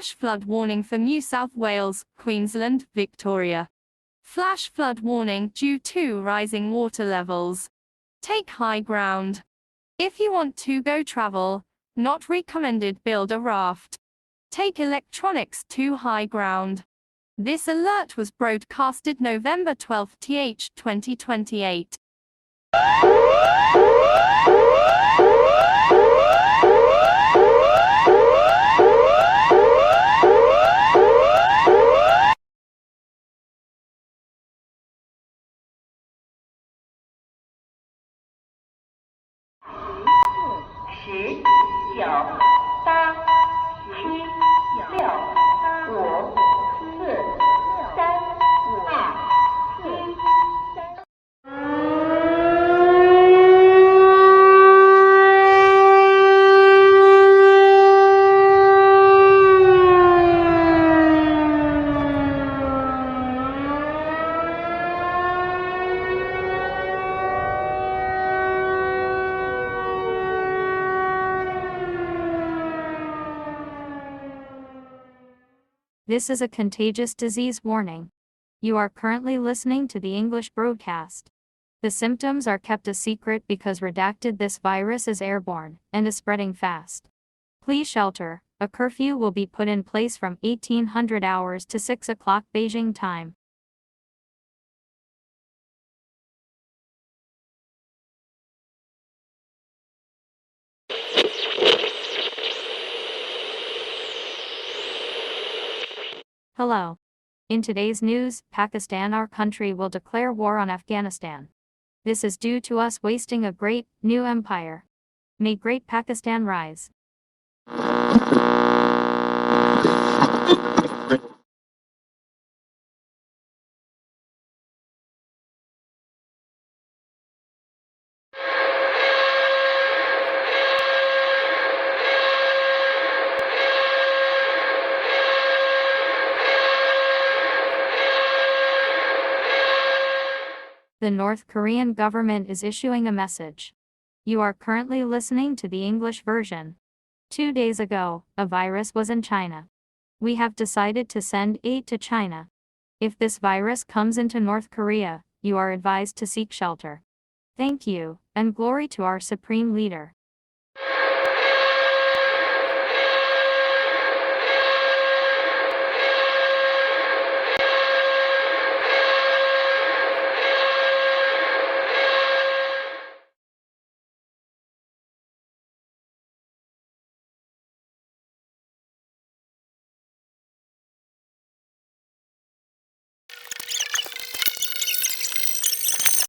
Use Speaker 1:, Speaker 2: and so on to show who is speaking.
Speaker 1: Flash flood warning for New South Wales, Queensland, Victoria. Flash flood warning due to rising water levels. Take high ground. If you want to go travel, not recommended build a raft. Take electronics to high ground. This alert was broadcasted November 12, 2028.
Speaker 2: This is a contagious disease warning. You are currently listening to the English broadcast. The symptoms are kept a secret because redacted. This virus is airborne and is spreading fast. Please shelter. A curfew will be put in place from 1800 hours to 6 o'clock Beijing time. Hello. In today's news, Pakistan, our country, will declare war on Afghanistan. This is due to us wasting a great, new empire. May great Pakistan rise. The North Korean government is issuing a message. You are currently listening to the English version. 2 days ago, a virus was in China. We have decided to send aid to China. If this virus comes into North Korea, you are advised to seek shelter. Thank you, and glory to our supreme leader.